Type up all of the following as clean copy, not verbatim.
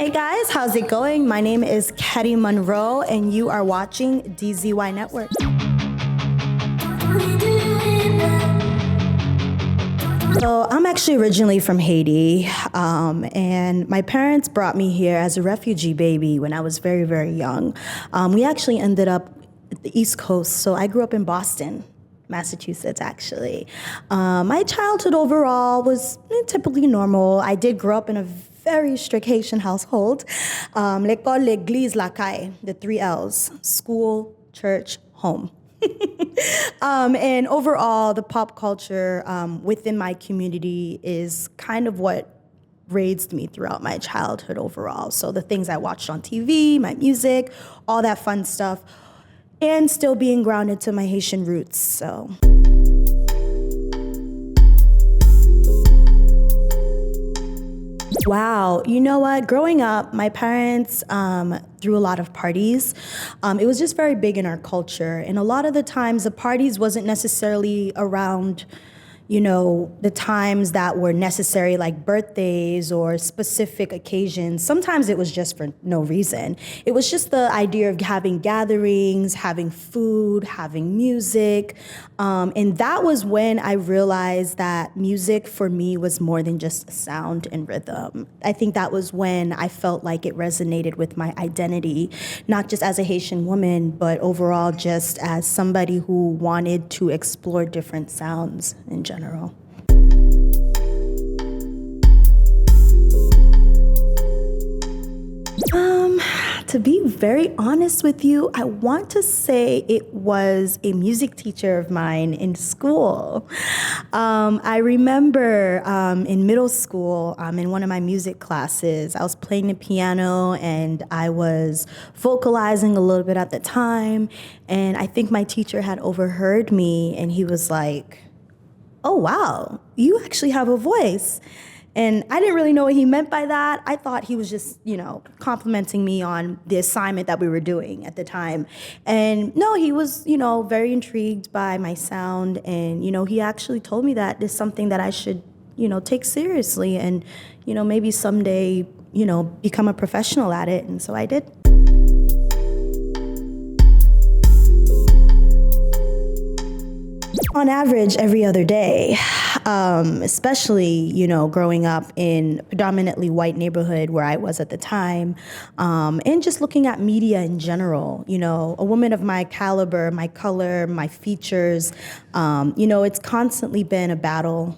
Hey guys, how's it going? My name is Kettie Munroe and you are watching DZY Network. So I'm actually originally from Haiti, and my parents brought me here as a refugee baby when I was very, very young. We actually ended up at the East Coast, so I grew up in Boston, Massachusetts, actually. My childhood overall was typically normal. I did grow up in a very strict Haitian household. L'école, l'église, la caille, the 3 L's: school, church, home. And overall, the pop culture within my community is kind of what raised me throughout my childhood overall. So the things I watched on TV, my music, all that fun stuff, and still being grounded to my Haitian roots, so. Wow, you know what? Growing up, my parents threw a lot of parties. It was just very big in our culture. And a lot of the times, the parties wasn't necessarily around, the times that were necessary, like birthdays or specific occasions. Sometimes it was just for no reason. It was just the idea of having gatherings, having food, having music. And that was when I realized that music for me was more than just sound and rhythm. I think that was when I felt like it resonated with my identity, not just as a Haitian woman, but overall just as somebody who wanted to explore different sounds in general. To be very honest with you, I want to say it was a music teacher of mine in school. I remember in middle school, in one of my music classes, I was playing the piano and I was vocalizing a little bit at the time. And I think my teacher had overheard me and he was like, "Oh, wow, you actually have a voice." And I didn't really know what he meant by that. I thought he was just, complimenting me on the assignment that we were doing at the time. And no, he was, very intrigued by my sound. And, he actually told me that this is something that I should, take seriously and, maybe someday, become a professional at it. And so I did. On average, every other day, especially, growing up in predominantly white neighborhood where I was at the time, and just looking at media in general, a woman of my caliber, my color, my features, it's constantly been a battle,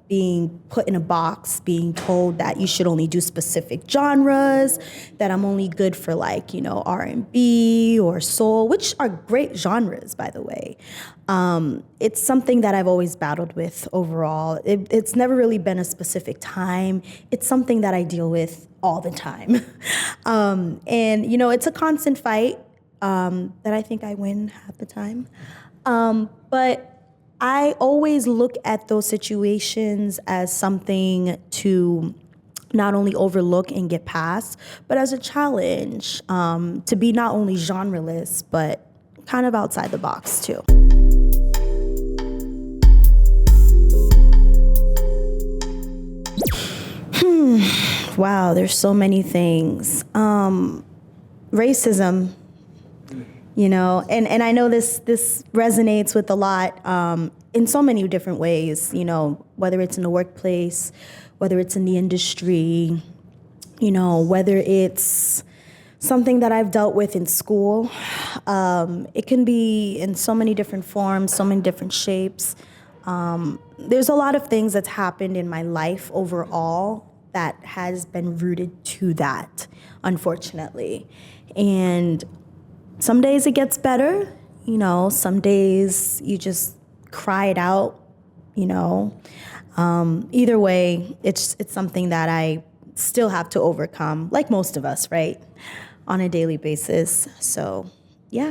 being put in a box, being told that you should only do specific genres, that I'm only good for R&B or soul, which are great genres, by the way. It's something that I've always battled with overall. It's never really been a specific time. It's something that I deal with all the time. And, it's a constant fight that I think I win half the time. But I always look at those situations as something to not only overlook and get past, but as a challenge to be not only genreless, but kind of outside the box too. Wow, there's so many things. Racism. And I know this resonates with a lot in so many different ways, whether it's in the workplace, whether it's in the industry, whether it's something that I've dealt with in school. It can be in so many different forms, so many different shapes. There's a lot of things that's happened in my life overall that has been rooted to that, unfortunately. And some days it gets better, some days you just cry it out, Either way, it's something that I still have to overcome, like most of us, right, on a daily basis. So, yeah.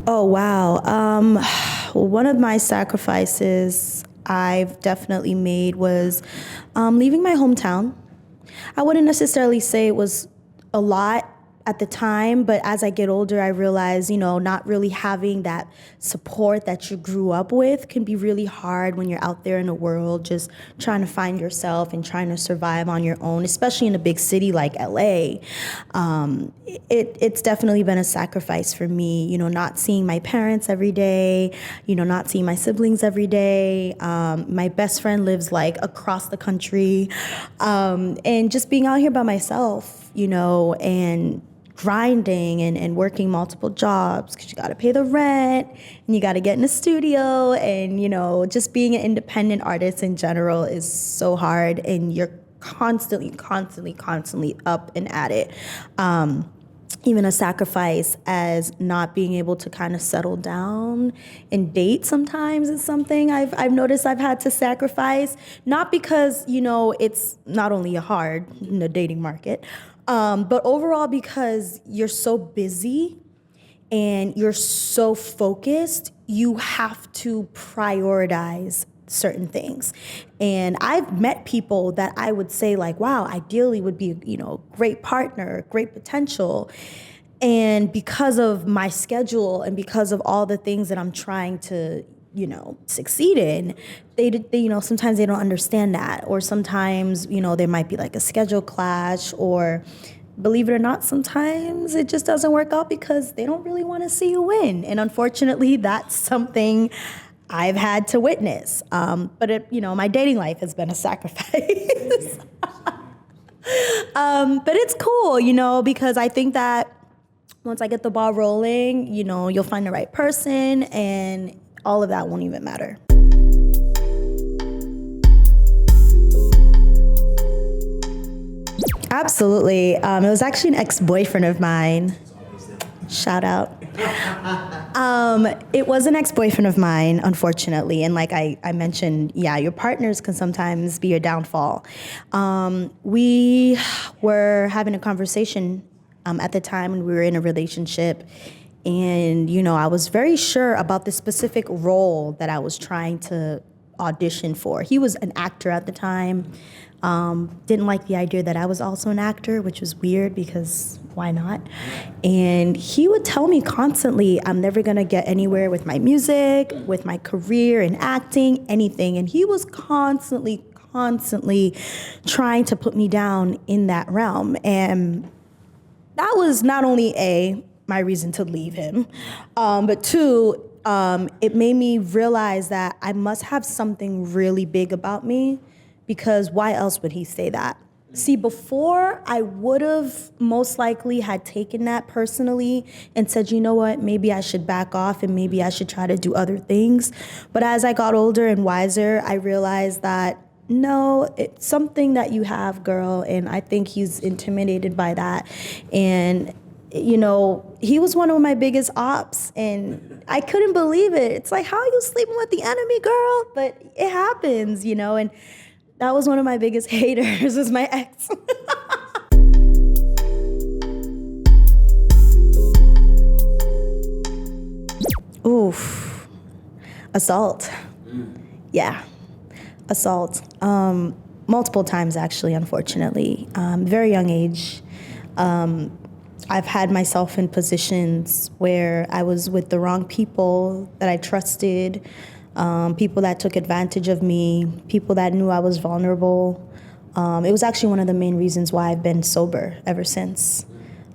Oh, wow. One of my sacrifices I've definitely made was leaving my hometown. I wouldn't necessarily say it was a lot. at the time, but as I get older, I realize, not really having that support that you grew up with can be really hard when you're out there in the world just trying to find yourself and trying to survive on your own, especially in a big city like LA. It's definitely been a sacrifice for me, not seeing my parents every day, not seeing my siblings every day. My best friend lives like across the country, and just being out here by myself, and grinding and working multiple jobs because you got to pay the rent and you got to get in the studio, and just being an independent artist in general is so hard, and you're constantly up and at it. Even a sacrifice as not being able to kind of settle down and date sometimes is something I've noticed I've had to sacrifice. Not because, it's not only hard in the dating market, but overall because you're so busy and you're so focused, you have to prioritize certain things. And I've met people that I would say like, wow, ideally would be, great partner, great potential. And because of my schedule and because of all the things that I'm trying to, succeed in, they sometimes they don't understand that. Or sometimes, there might be like a schedule clash, or believe it or not, sometimes it just doesn't work out because they don't really want to see you win. And unfortunately, that's something I've had to witness. But my dating life has been a sacrifice. But it's cool, because I think that once I get the ball rolling, you'll find the right person and all of that won't even matter. Absolutely. It was actually an ex-boyfriend of mine. Shout out. It was an ex-boyfriend of mine, unfortunately. And like I mentioned, your partners can sometimes be your downfall. We were having a conversation at the time when we were in a relationship. And, I was very sure about the specific role that I was trying to audition for. He was an actor at the time. Didn't like the idea that I was also an actor, which was weird because why not? And he would tell me constantly, I'm never gonna get anywhere with my music, with my career in acting, anything. And he was constantly trying to put me down in that realm. And that was not only my reason to leave him, but two, it made me realize that I must have something really big about me, because why else would he say that? See, before I would have most likely had taken that personally and said, you know what, maybe I should back off and maybe I should try to do other things. But as I got older and wiser, I realized that no, it's something that you have, girl, and I think he's intimidated by that. And he was one of my biggest ops, and I couldn't believe it. It's like, how are you sleeping with the enemy, girl? But it happens, and that was one of my biggest haters, was my ex. Oof. Assault. Yeah. Assault. Multiple times, actually, unfortunately. Very young age. I've had myself in positions where I was with the wrong people that I trusted, people that took advantage of me, people that knew I was vulnerable. It was actually one of the main reasons why I've been sober ever since.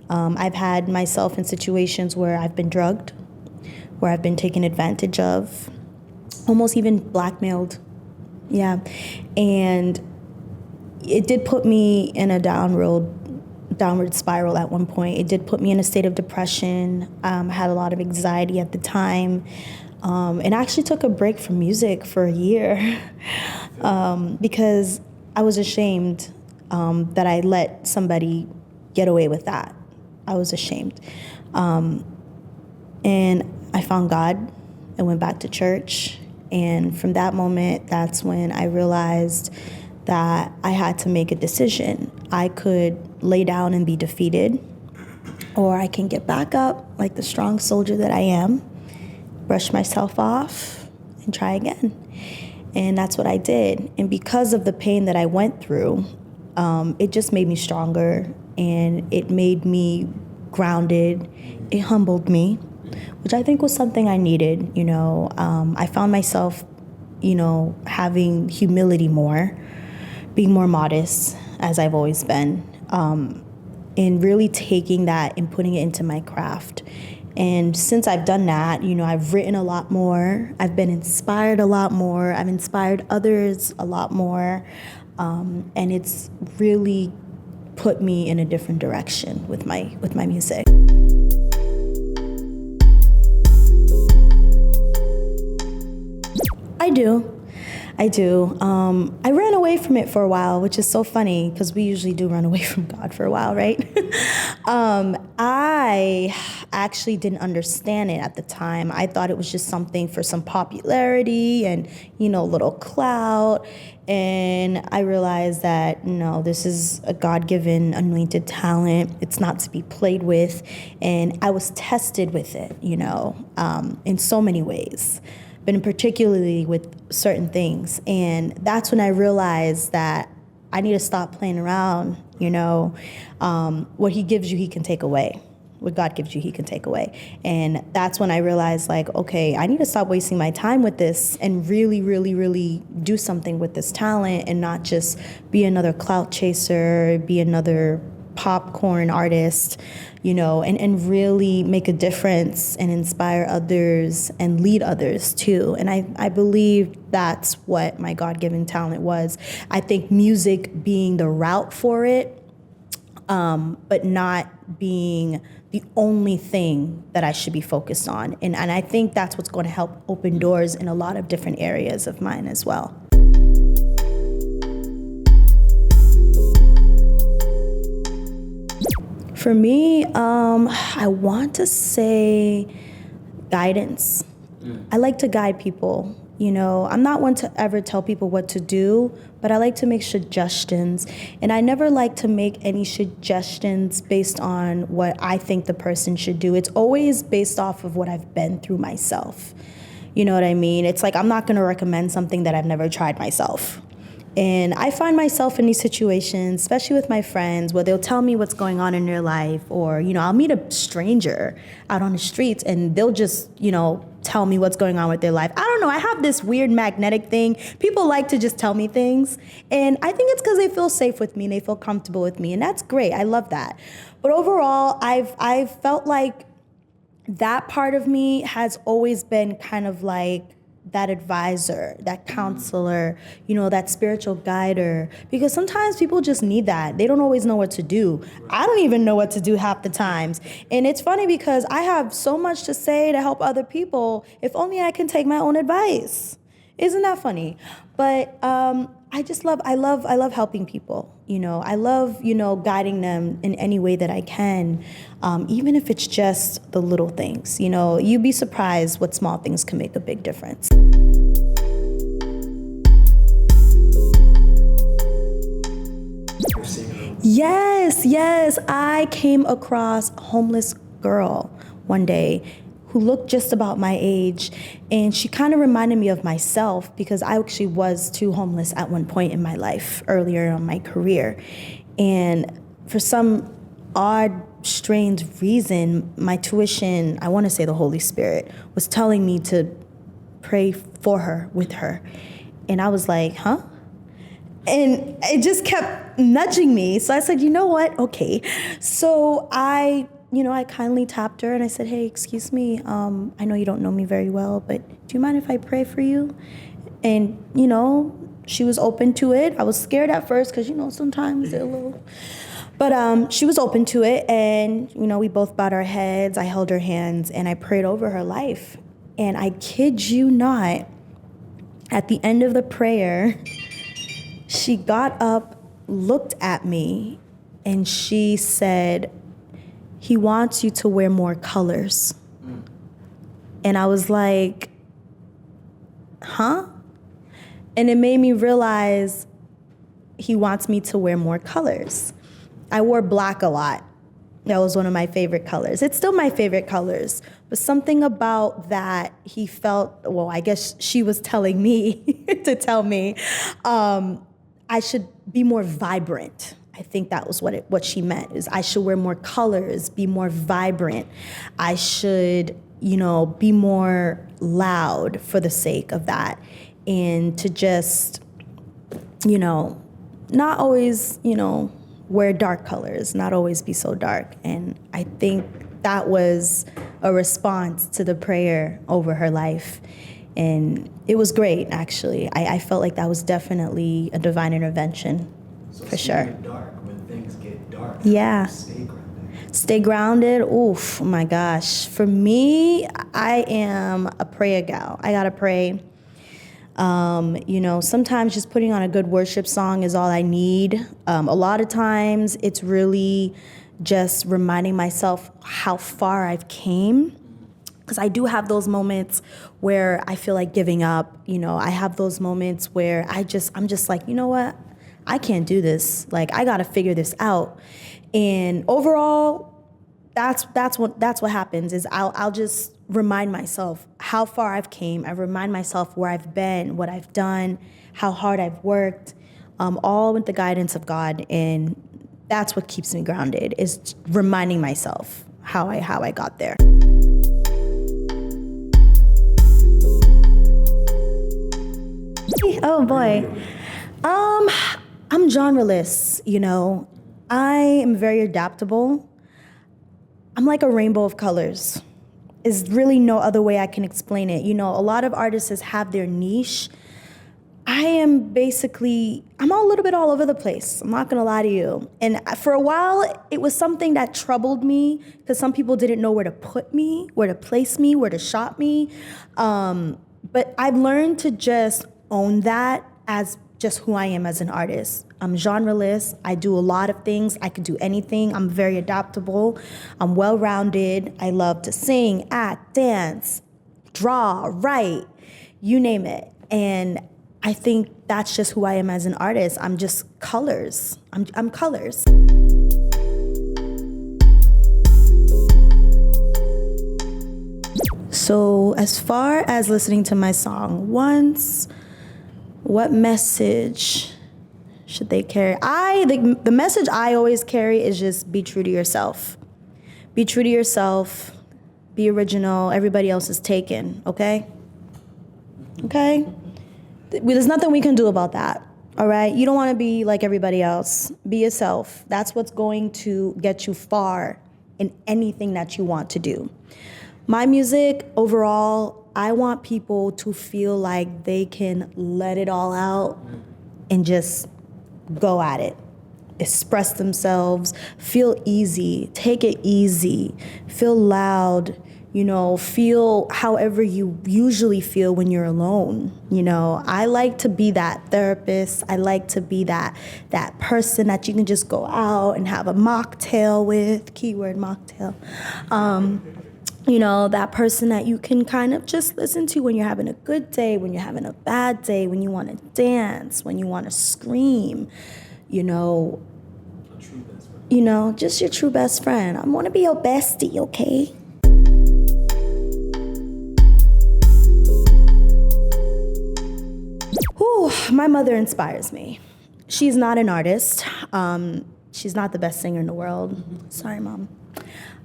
I've had myself in situations where I've been drugged, where I've been taken advantage of, almost even blackmailed. Yeah. And it did put me in a downward spiral at one point. It did put me in a state of depression. I had a lot of anxiety at the time. And I actually took a break from music for a year because I was ashamed that I let somebody get away with that. I was ashamed. And I found God. I went back to church. And from that moment, that's when I realized that I had to make a decision. I could lay down and be defeated, or I can get back up like the strong soldier that I am, brush myself off, and try again. And that's what I did. And because of the pain that I went through, it just made me stronger, and it made me grounded. It humbled me, which I think was something I needed. I found myself, having humility more, being more modest, as I've always been, and really taking that and putting it into my craft. And since I've done that, I've written a lot more. I've been inspired a lot more. I've inspired others a lot more. And it's really put me in a different direction with my music. I do. I ran away from it for a while, which is so funny because we usually do run away from God for a while, right? I actually didn't understand it at the time. I thought it was just something for some popularity and, little clout. And I realized that, no, this is a God-given anointed talent. It's not to be played with. And I was tested with it, in so many ways, but particularly with certain things. And that's when I realized that I need to stop playing around, what he gives you, he can take away. What God gives you, he can take away. And that's when I realized, okay, I need to stop wasting my time with this and really, really, really do something with this talent and not just be another clout chaser, be another popcorn artist, and really make a difference and inspire others and lead others too. And I believe that's what my God-given talent was. I think music being the route for it, but not being the only thing that I should be focused on. And I think that's what's going to help open doors in a lot of different areas of mine as well. For me, I want to say guidance. I like to guide people. I'm not one to ever tell people what to do, but I like to make suggestions. And I never like to make any suggestions based on what I think the person should do. It's always based off of what I've been through myself. You know what I mean? It's like I'm not going to recommend something that I've never tried myself. And I find myself in these situations, especially with my friends, where they'll tell me what's going on in their life, or, I'll meet a stranger out on the streets and they'll just, tell me what's going on with their life. I don't know. I have this weird magnetic thing. People like to just tell me things. And I think it's because they feel safe with me and they feel comfortable with me. And that's great. I love that. But overall, I've felt like that part of me has always been kind of like that advisor, that counselor, that spiritual guider, because sometimes people just need that. They don't always know what to do. I don't even know what to do half the times. And it's funny because I have so much to say to help other people. If only I can take my own advice. Isn't that funny? But I love helping people. I love, guiding them in any way that I can, even if it's just the little things. You'd be surprised what small things can make a big difference. Yes. I came across a homeless girl one day who looked just about my age, and she kind of reminded me of myself because I actually was too homeless at one point in my life, earlier in my career. And for some odd, strange reason, my tuition, I want to say the Holy Spirit, was telling me to pray for her, with her. And I was like, huh? And it just kept nudging me. So I said, you know what? Okay. So I kindly tapped her and I said, hey, excuse me, I know you don't know me very well, but do you mind if I pray for you? And, she was open to it. I was scared at first because, sometimes they're a little... But she was open to it, and, we both bowed our heads. I held her hands, and I prayed over her life. And I kid you not, at the end of the prayer, she got up, looked at me, and she said, he wants you to wear more colors. And I was like, huh? And it made me realize he wants me to wear more colors. I wore black a lot. That was one of my favorite colors. It's still my favorite colors. But something about that he felt, well, I guess she was telling me to tell me, I should be more vibrant. I think that was what she meant, is I should wear more colors, be more vibrant. I should, be more loud for the sake of that. And to just, not always, wear dark colors, not always be so dark. And I think that was a response to the prayer over her life. And it was great, actually. I felt like that was definitely a divine intervention, so for sure. Dark, when things get dark, yeah. Stay grounded. Stay grounded. Oof, oh my gosh. For me, I am a prayer gal. I gotta pray. Sometimes just putting on a good worship song is all I need. A lot of times it's really just reminding myself how far I've came. Because I do have those moments where I feel like giving up. I have those moments where I'm just like, you know what? I can't do this. Like, I got to figure this out. And overall, that's what happens is I'll just remind myself how far I've came. I remind myself where I've been, what I've done, how hard I've worked, all with the guidance of God. And that's what keeps me grounded, is reminding myself how I got there. Oh boy. I'm genreless, I am very adaptable. I'm like a rainbow of colors. There's really no other way I can explain it. A lot of artists have their niche. I'm a little bit all over the place. I'm not gonna lie to you. And for a while, it was something that troubled me because some people didn't know where to put me, where to place me, where to shop me. But I've learned to just own that as just who I am as an artist. I'm genreless. I do a lot of things. I can do anything. I'm very adaptable. I'm well-rounded. I love to sing, act, dance, draw, write, you name it. And I think that's just who I am as an artist. I'm just colors. I'm colors. So as far as listening to my song once, what message should they carry? The message I always carry is just be true to yourself. Be true to yourself. Be original. Everybody else is taken, okay? Okay? There's nothing we can do about that, all right? You don't want to be like everybody else. Be yourself. That's what's going to get you far in anything that you want to do. My music, overall, I want people to feel like they can let it all out and just go at it. Express themselves, feel easy, take it easy, feel loud, feel however you usually feel when you're alone. I like to be that therapist. I like to be that person that you can just go out and have a mocktail with, keyword mocktail. That person that you can kind of just listen to when you're having a good day, when you're having a bad day, when you want to dance, when you want to scream, A true best friend. Just your true best friend. I want to be your bestie, okay? Whew, my mother inspires me. She's not an artist. She's not the best singer in the world. Sorry, Mom.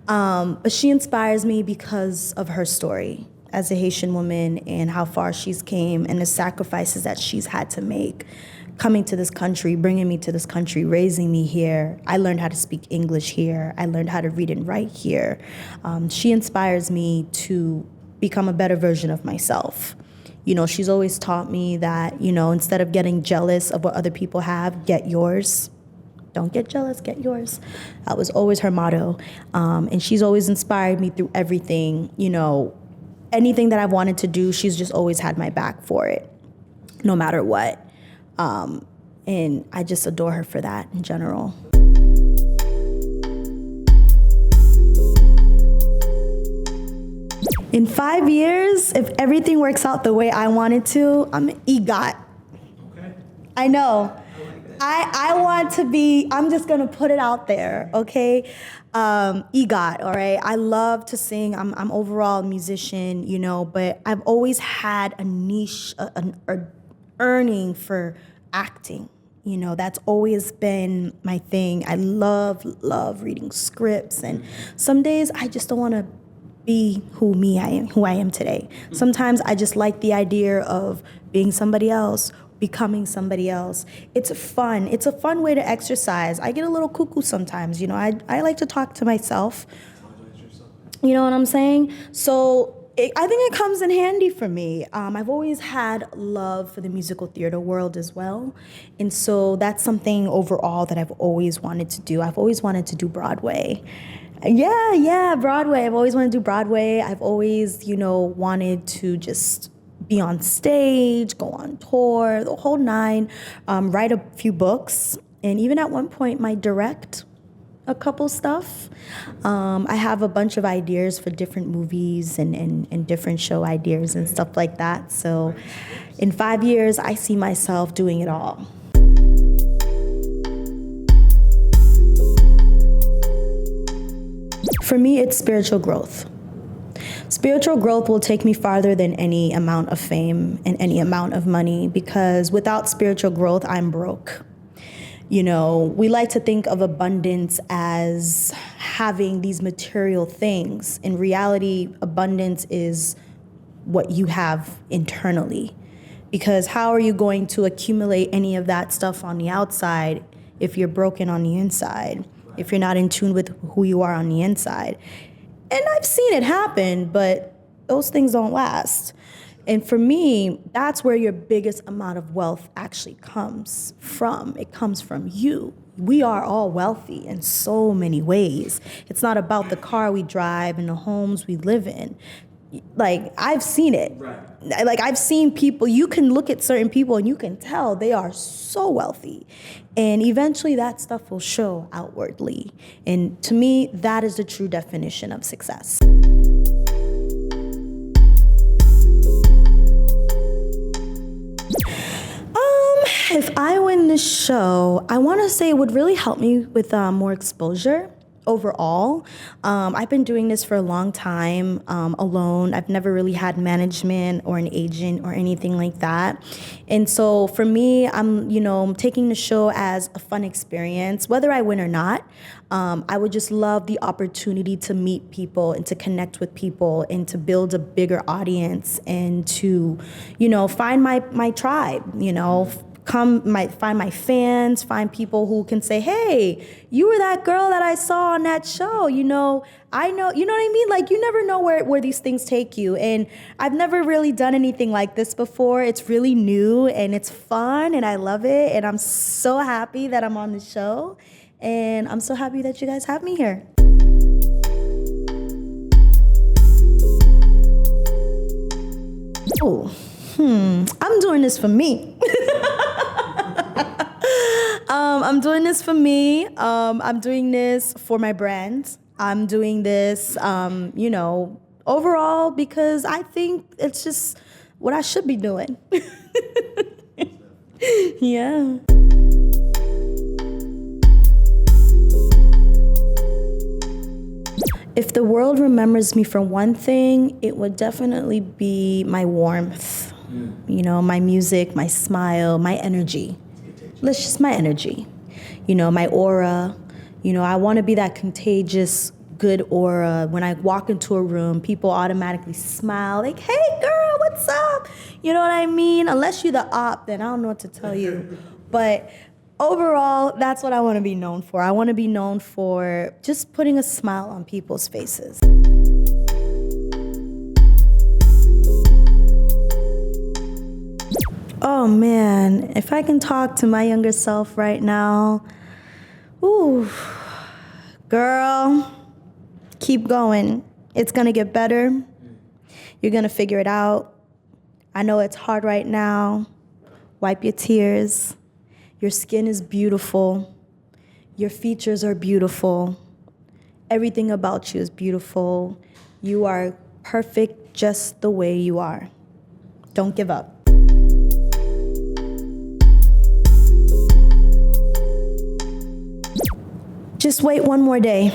But she inspires me because of her story as a Haitian woman and how far she's came and the sacrifices that she's had to make coming to this country, bringing me to this country, raising me here. I learned how to speak English here. I learned how to read and write here. She inspires me to become a better version of myself. She's always taught me that, instead of getting jealous of what other people have, get yours. Don't get jealous, get yours. That was always her motto. And she's always inspired me through everything. Anything that I've wanted to do, she's just always had my back for it, no matter what. And I just adore her for that in general. In 5 years, if everything works out the way I want it to, I'm an EGOT. Okay. I know. I want to be, I'm just going to put it out there, okay? EGOT, all right? I love to sing. I'm overall a musician, but I've always had a niche, an yearning for acting, That's always been my thing. I love reading scripts, and some days I just don't want to be who I am today. Sometimes I just like the idea of being somebody else, becoming somebody else. It's fun. It's a fun way to exercise. I get a little cuckoo sometimes. I like to talk to myself. You know what I'm saying? So I think it comes in handy for me. I've always had love for the musical theater world as well. And so that's something overall that I've always wanted to do. I've always wanted to do Broadway. Yeah, Broadway. I've always wanted to do Broadway. I've always, wanted to just be on stage, go on tour, the whole nine, write a few books, and even at one point might direct a couple stuff. I have a bunch of ideas for different movies and different show ideas and stuff like that. So in 5 years, I see myself doing it all. For me, it's spiritual growth. Spiritual growth will take me farther than any amount of fame and any amount of money, because without spiritual growth, I'm broke. We like to think of abundance as having these material things. In reality, abundance is what you have internally. Because how are you going to accumulate any of that stuff on the outside if you're broken on the inside, if you're not in tune with who you are on the inside? And I've seen it happen, but those things don't last. And for me, that's where your biggest amount of wealth actually comes from. It comes from you. We are all wealthy in so many ways. It's not about the car we drive and the homes we live in. Like, I've seen it. Right. Like, I've seen people, you can look at certain people and you can tell they are so wealthy. And eventually that stuff will show outwardly. And to me, that is the true definition of success. If I win this show, I want to say it would really help me with more exposure overall. I've been doing this for a long time alone. I've never really had management or an agent or anything like that. And so for me, I'm taking the show as a fun experience, whether I win or not. I would just love the opportunity to meet people and to connect with people and to build a bigger audience and to, find my tribe, find my fans, find people who can say, hey, you were that girl that I saw on that show. I know, you know what I mean? Like, you never know where these things take you. And I've never really done anything like this before. It's really new and it's fun and I love it. And I'm so happy that I'm on the show. And I'm so happy that you guys have me here. I'm doing this for me. I'm doing this for me. I'm doing this for my brand. I'm doing this, overall because I think it's just what I should be doing. Yeah. If the world remembers me for one thing, it would definitely be my warmth. My music, my smile, my energy. It's just my energy. My aura. I want to be that contagious, good aura. When I walk into a room, people automatically smile, like, hey, girl, what's up? You know what I mean? Unless you're the op, then I don't know what to tell you. But overall, that's what I want to be known for. I want to be known for just putting a smile on people's faces. Oh man, if I can talk to my younger self right now, ooh, girl, keep going. It's gonna get better. You're gonna figure it out. I know it's hard right now. Wipe your tears. Your skin is beautiful. Your features are beautiful. Everything about you is beautiful. You are perfect just the way you are. Don't give up. Just wait one more day.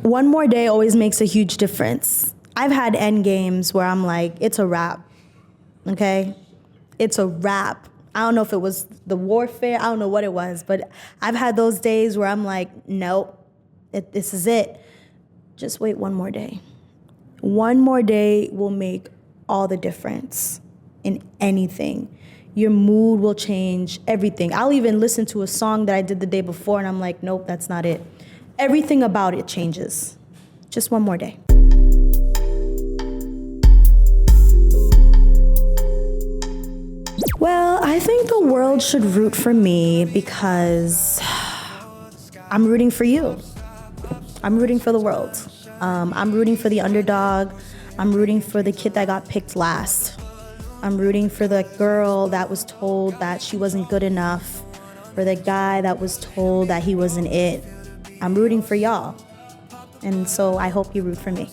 One more day always makes a huge difference. I've had end games where I'm like, it's a wrap, okay? It's a wrap. I don't know if it was the warfare. I don't know what it was, but I've had those days where I'm like, nope, this is it. Just wait one more day. One more day will make all the difference in anything. Your mood will change, everything. I'll even listen to a song that I did the day before and I'm like, nope, that's not it. Everything about it changes. Just one more day. Well, I think the world should root for me because I'm rooting for you. I'm rooting for the world. I'm rooting for the underdog. I'm rooting for the kid that got picked last. I'm rooting for the girl that was told that she wasn't good enough, for the guy that was told that he wasn't it. I'm rooting for y'all. And so I hope you root for me.